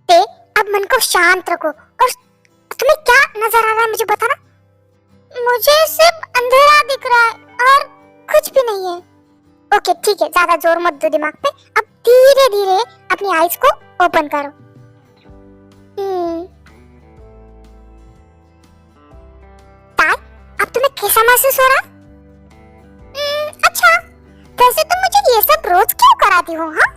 ते, अब मन को शांत रखो। और तुम्हें क्या नजर आ रहा है मुझे बताना? मुझे सिर्फ अंधेरा दिख रहा है और कुछ भी नहीं है। ओके ठीक है, ज्यादा जोर मत दो दिमाग पे। अब धीरे धीरे अपनी आईज को ओपन करो। ताई, अब तुम्हें कैसा महसूस हो रहा? अच्छा, वैसे तुम मुझे ये सब रोज क्यों कराती हो? हाँ,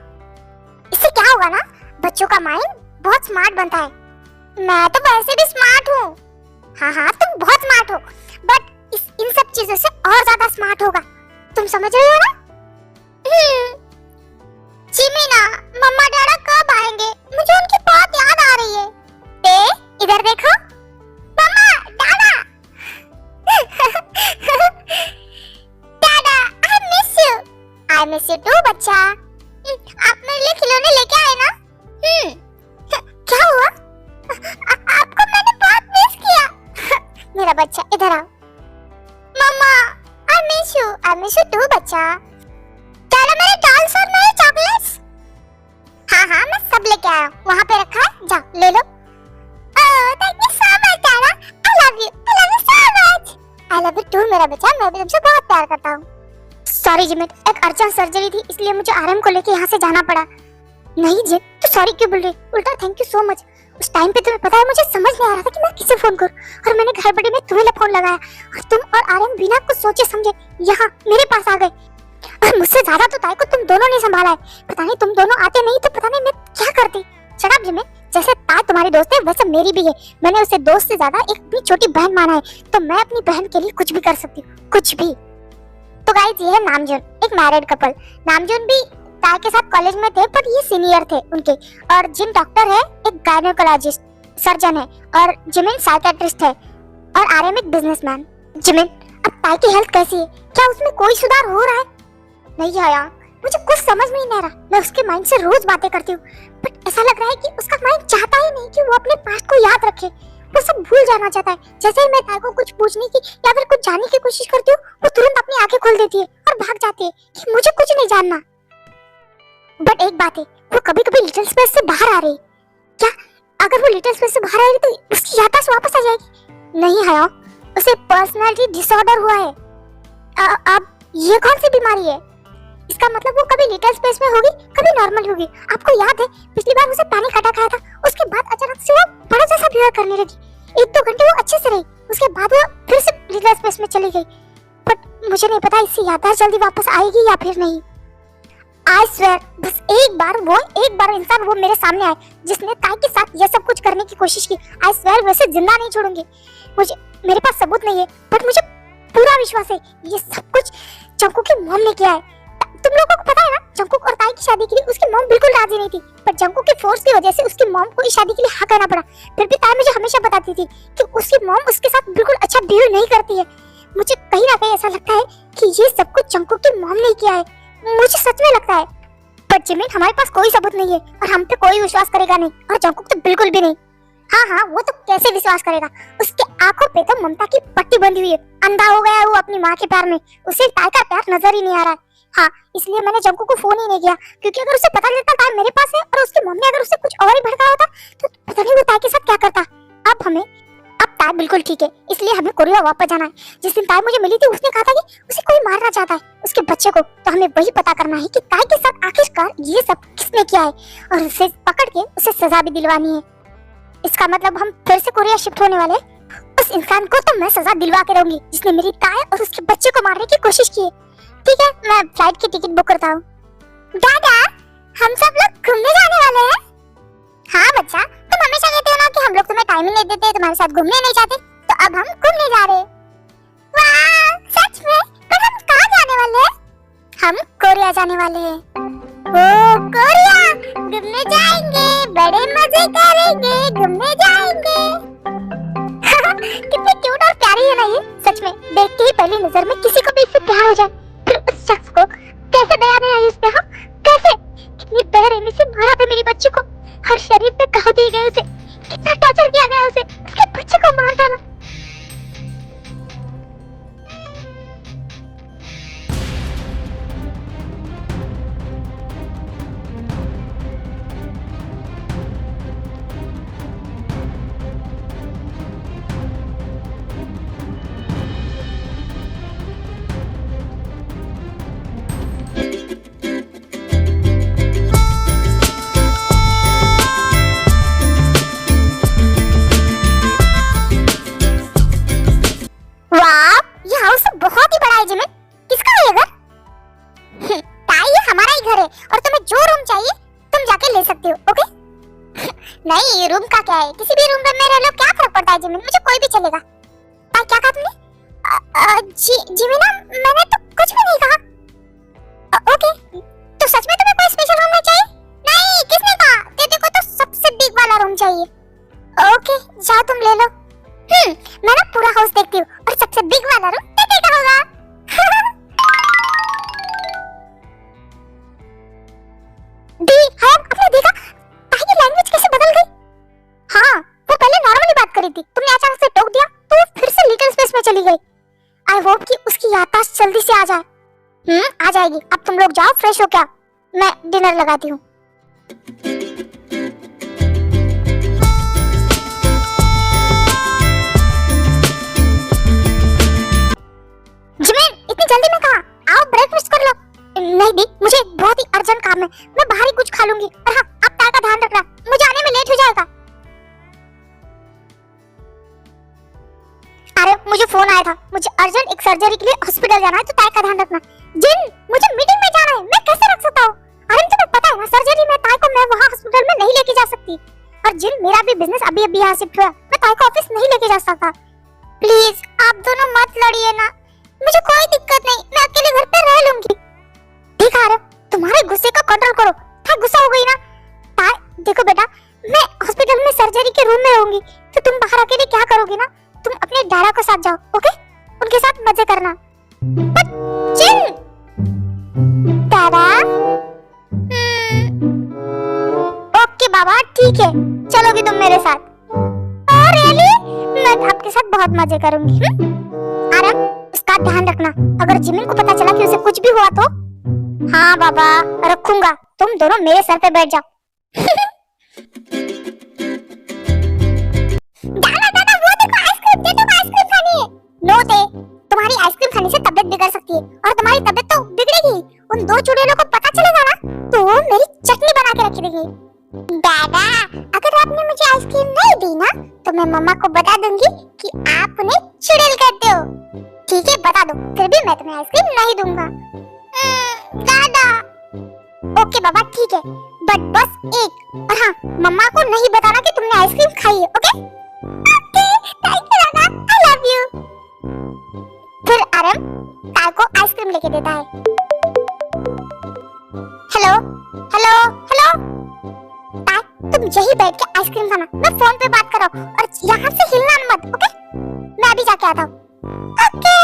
इससे क्या होगा ना, बच्चों का माइंड बहुत स्मार्ट बनता है। मैं तो वैसे भी स्मार्ट हूँ। हाँ हाँ, तुम बहुत स्मार्ट हो, बट इन सब चीजों से और ज्यादा स्मार्ट होगा। तुम समझ रहे हो ना? जिमीना, मम्मा डैडा कब आएंगे? मुझे उनकी बहुत याद आ रही है। ते, इधर देखो। मम्मा, डैडा। डैडा, I miss you. I miss you too, बच्चा। आप मेरे लिए खिलौने लेके आए ना? क्या हुआ? आपको मैंने बहुत मिस किया। मेरा बच्चा, इधर आओ। मम्मा, I miss you too, बच्चा। चलो मेरे डॉल्स और मेरे चॉकलेट्स। हाँ हाँ, मैं सब लेके आया हूँ, वहाँ पे रखा है, जाओ ले लो। Thank you so much, Dada. I love you so much. I love you too, मेरा बच्चा। मैं भी तुमसे बहुत प्यार करता हूँ। सॉरी जिमिन, एक अर्जेंट सर्जरी थी, इसलिए मुझे आरएम को लेके यहाँ से जाना पड़ा। नहीं जिम, तू सॉरी क्यों बोल रही? उल्टा थैंक यू सो मच। उस टाइम पे तुम्हें पता है मुझे समझ नहीं आ रहा था कि मैं किसे फोन करूं, और मैंने गड़बड़ी में तुम्हें फोन लगाया और तुम और आर्यन बिना कुछ सोचे समझे यहाँ मेरे पास आ गए। और मुझसे ज्यादा तो ताई को तुम दोनों ने संभाला है। पता नहीं तुम दोनों आते नहीं तो पता नहीं मैं क्या करती। शट अप जिमिन, जैसे ताई तुम्हारी दोस्त है वैसे मेरी भी है। मैंने उसे दोस्त से ज्यादा एक अपनी छोटी बहन माना है, तो मैं अपनी बहन के लिए कुछ भी कर सकती हूँ, कुछ भी। तो गाइस, ये है नामजून, एक मैरिड कपल। नामजून भी ताई के साथ कॉलेज में थे, पर ये सीनियर थे उनके। और जिन डॉक्टर है एक गायनेकोलॉजिस्ट सर्जन है, और जिमिन साइकियाट्रिस्ट है, और आर्यन एक बिजनेसमैन। जिमिन, अब ताई की हेल्थ कैसी है? क्या उसमें कोई सुधार हो रहा है? नहीं यार, मुझे कुछ समझ में ही नहीं आ रहा। मैं उसके माइंड से रोज बातें करती हूँ, बट ऐसा लग रहा है कि उसका माइंड चाहता ही नहीं कि वो अपने पास्ट को याद रखे। वो सब भूल जाना चाहता है। जैसे ही मैं ताई को कुछ पूछने की या फिर कुछ जानने की कोशिश करती हूँ, वो तुरंत अपनी आंखें खोल देती है और भाग जाती है कि मुझे कुछ नहीं जानना। बट एक बात है, वो कभी कभी लिटिल स्पेस से बाहर आ रही। क्या अगर वो लिटिल स्पेस से बाहर आएगी तो उसकी याददाश्त वापस आ जाएगी? नहीं है, उसे पर्सनालिटी डिसऑर्डर हुआ है। अब ये कौन सी बीमारी है? इसका मतलब वो कभी लिटिल स्पेस में होगी, कभी नॉर्मल होगी। आपको याद है पिछली बार उसे पैनिक अटैक आया था, उसके बाद अचानक से वो बड़ा जैसा बिहेव करने लगी। 1-2 घंटे वो अच्छे से रही, उसके बाद वो फिर से लिटिल स्पेस में चली गई। बट मुझे नहीं पता इससे याददाश्त जल्दी वापस आएगी या फिर नहीं। आई स्वेयर, बस एक बार इंसान वो मेरे सामने आए जिसने ताई के साथ ये सब कुछ करने की कोशिश की। आई स्वेयर वैसे जिंदा नहीं छोड़ूंगी। मेरे पास सबूत नहीं है, बट मुझे पूरा विश्वास है ये सब कुछ जंकुक की मॉम ने किया है। तुम लोगों को पता है ना, जंकुक और ताई की शादी के लिए उसकी मॉम बिल्कुल राजी नहीं थी, पर जंकुक की फोर्स की वजह से उसकी मॉम को इस शादी के लिए हाँ कहना पड़ा। फिर भी ताई मुझे हमेशा बताती थी कि उसकी मॉम उसके साथ बिल्कुल अच्छा बिहेव नहीं करती है। मुझे कहीं ना कहीं ऐसा लगता है कि ये सब कुछ जंकुक की मॉम ने किया है। मुझे सच में लगता है। पर जिमिन, हमारे पास कोई सबूत नहीं है और हम पे कोई विश्वास करेगा नहीं, और जंकुक तो बिल्कुल भी नहीं। हाँ, वो तो कैसे विश्वास करेगा? उसके आंखों पे तो ममता की पट्टी बंधी हुई है। अंधा हो गया है वो अपनी माँ के प्यार में। उसे ताई का प्यार नजर ही नहीं आ रहा है। हाँ, इसलिए मैंने जंकुक को फोन ही नहीं किया, क्योंकि अगर उसे पता चलता ताई मेरे पास है और उसकी मम्मी अगर उसे कुछ और ही भड़का होता तो पता नहीं वो ताई के साथ क्या करता। अब ताई बिल्कुल ठीक है, इसलिए हमें कोरिया वापस जाना है। जिस दिन ताई मुझे मिली थी उसने कहा था कि उसे कोई मारना चाहता है, उसके बच्चे को। तो हमें वही पता करना है कि ताई के साथ आखिरकार ये सब किसने किया है, और उसे पकड़ के उसे सजा भी दिलवानी है। इसका मतलब हम फिर से कोरिया शिफ्ट होने वाले। उस इंसान को तो मैं सजा दिलवा के रहूंगी जिसने मेरी ताई और उसके बच्चे को मारने की कोशिश की है। ठीक है, मैं फ्लाइट की टिकट बुक करता हूँ। दादा, हम सब लोग घूमने जाने वाले हैं। हाँ बच्चा, तुम हमेशा कहते हो ना कि हम लोग तुम्हें टाइम ही नहीं देते, तुम्हारे साथ घूमने नहीं जाते, तो अब हम घूमने जा रहे हैं। वाह, सच में? पर हम कहाँ जाने वाले हैं? हम कोरिया जाने वाले हैं। ओ कोरिया, घूमने जाएंगे, बड़े मजे करेंगे, घूमने जाएंगे। कितनी क्यूट और प्यारी है ना ये। सच में देख के ही पहली नजर में किसी को भी इससे प्यार हो जाए। फिर उस शख्स को कैसे दया नहीं आई इस पे? हाँ, कैसे? कितनी बेरहमी से मारा था मेरी बच्ची को, हर शरीर पे घाव दिए गए उसे, कितना टॉर्चर किया गया उसे, उसके बच्चे को मार डाला। नहीं, रूम का क्या है, किसी भी रूम में रह लो, क्या फर्क पड़ता है जिमिन, मुझे कोई भी चलेगा। क्या कहा तुमने? जी मीना, मैंने तो कुछ भी नहीं कहा। ओके, तो सच में तुम्हें कोई स्पेशल रूम नहीं चाहिए? नहीं, किसने कहा? दीदी को तो सबसे बिग वाला रूम चाहिए। ओके, जाओ तुम ले लो। मैं ना पूरा हाउस देखती हूँ और सबसे बिग वाला रूम दीदी का होगा। दी, हाँ, आपने देखा ताई की लैंग्वेज कैसे बदल गई? हाँ, वो पहले नॉर्मली बात कर रही थी, तुमने अचानक से टोक दिया तो वो फिर से लिटिल स्पेस में चली गई। आई होप कि उसकी याददाश्त जल्दी से आ जाए। आ जाएगी। अब तुम लोग जाओ, फ्रेश हो क्या, मैं डिनर लगाती हूँ। जिमिन, इतनी जल्दी में कहाँ? आओ ब्रेकफास्ट कर लो। नहीं दी, मुझे बहुत ही अर्जेंट काम है, मैं बाहर ही कुछ खा लूंगी। और हाँ, आप ताई का ध्यान रखना, मुझे आने में लेट हो जाएगा। अरे मुझे फोन आया था, मुझे अर्जेंट एक सर्जरी के लिए हॉस्पिटल जाना है, तो ताई का ध्यान रखना। जिन, मुझे मीटिंग में जाना है, मैं कैसे रख सकता हूँ? अरे तुम्हें पता है ना, सर्जरी में ताई को मैं वहाँ हॉस्पिटल में नहीं लेके जा सकती। और जिन, मेरा भी बिजनेस अभी यहाँ शिफ्ट हुआ, मैं ताई को ऑफिस नहीं लेके जा सकता। प्लीज आप दोनों मत लड़िए ना, मुझे कोई दिक्कत नहीं, मैं अकेले घर पे रह लूंगी। ठीक है, तुम्हारे गुस्से का कंट्रोल करो। हाँ, गुस्सा हो गई ना? ताई देखो बेटा, मैं हॉस्पिटल में सर्जरी के रूम में रहूंगी, तो तुम बाहर अकेले क्या करोगी ना? तुम अपने डैडा के साथ जाओ, ओके? उनके साथ मजे करना। बट जिन, डैडा ठीक है, चलोगी तुम मेरे साथ? और रियली मैं आपके साथ बहुत मजे करूंगी। आराम, इसका ध्यान रखना, अगर जिमिन को पता चला कि उसे कुछ भी हुआ तो। हाँ बाबा, रखूंगा, तुम दोनों मेरे सर पे बैठ जाओ। दादा दादा वो देखो आइसक्रीम, दे दो, आइसक्रीम खानी है। नो दे, तुम्हारी आइसक्रीम खाने से तबीयत बिगड़ सकती है और तुम्हारी तबीयत तो बिगड़ेगी। उन दो चुड़ैलों को पता चलेगा ना तो वो मेरी चटनी बना के रखी देगी। दादा अगर आपने मुझे आइसक्रीम नहीं दी ना तो मैं मम्मा को बता दूंगी कि आप उन्हें चुड़ैल कहते हो। ठीक है बता दो, फिर भी मैं तुम्हें आइसक्रीम नहीं दूंगा। दादा ओके बाबा ठीक है, बट बस एक, और हाँ मम्मा को नहीं बताना कि तुमने आइसक्रीम खाई है। ओके ओके, थैंक यू दादा, आई लव यू। फिर आरम ताय को आइसक्रीम लेके देता है। हेलो हेलो हेलो ताय, तुम यही बैठ के आइसक्रीम खाना, मैं फोन पे बात कर रहा हूँ और यहाँ से हिलना मत। ओके मैं अभी जाके आता हूँ। ओके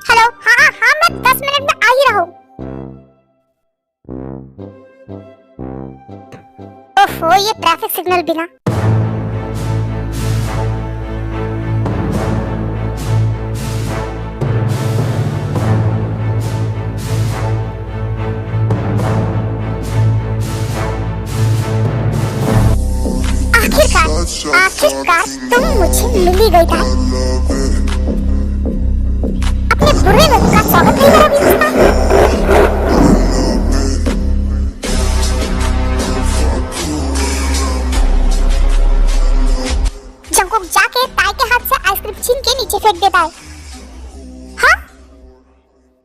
हेलो, हाँ हाँ मैं 10 मिनट में आ ही रहा हूँ। ओफो ये ट्रैफिक सिग्नल भी ना। आखिरकार तुम मुझे मिल ही गई था। अपने बुरे वक्त का स्वागत नहीं करोगी मुस्कान? जंगकुक जाके ताई के हाथ से आइसक्रीम छीन के नीचे फेंक देता है। हाँ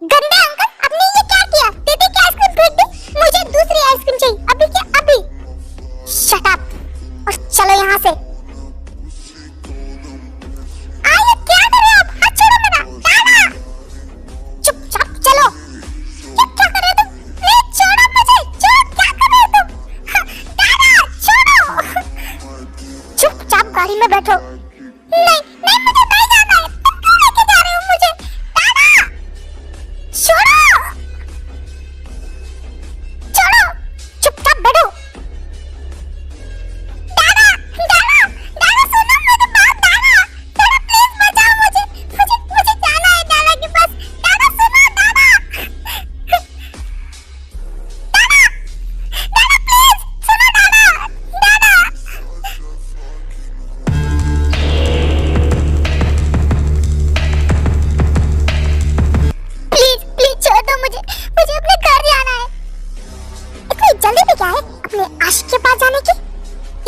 गंदे अंकल, आपने ये क्या किया? दीदी की आइसक्रीम फेंक दी, मुझे दूसरी आइसक्रीम चाहिए अभी के अभी। शट अप और चलो यहाँ से। आइए क्या कर रहे हो आप? हाथ छोड़ो मेरा। दादा चुपचाप चलो। ये क्या कर रहे हो तुम? प्लीज छोड़ो मुझे, छोड़ो, क्या कर रहे हो तुम? दादा छोड़ो। चुपचाप गाड़ी में बैठो। नहीं नहीं मुझे नहीं जाना है, तुम क्यों लेके जा रहे हो मुझे? दादा छोड़ो छोड़ो, चुपचाप बैठो।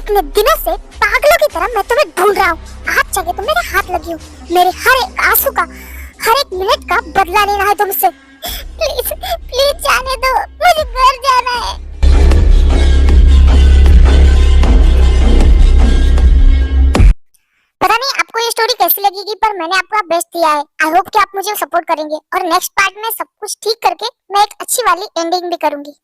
इतने दिनों से पागलों की तरह मैं तुम्हें ढूंढ रहा हूँ। आज जगह तुम मेरे हाथ लगी हो, मेरे हर एक आंसू का, हर एक मिनट का बदला लेना है तुमसे। प्लीज प्लीज जाने दो, मुझे घर जाना है। पता नहीं आपको ये स्टोरी कैसी लगेगी, पर मैंने आपका बेस्ट दिया है। आई होप कि आप मुझे सपोर्ट करेंगे और नेक्स्ट पार्ट में सब कुछ ठीक करके मैं एक अच्छी वाली एंडिंग भी करूंगी।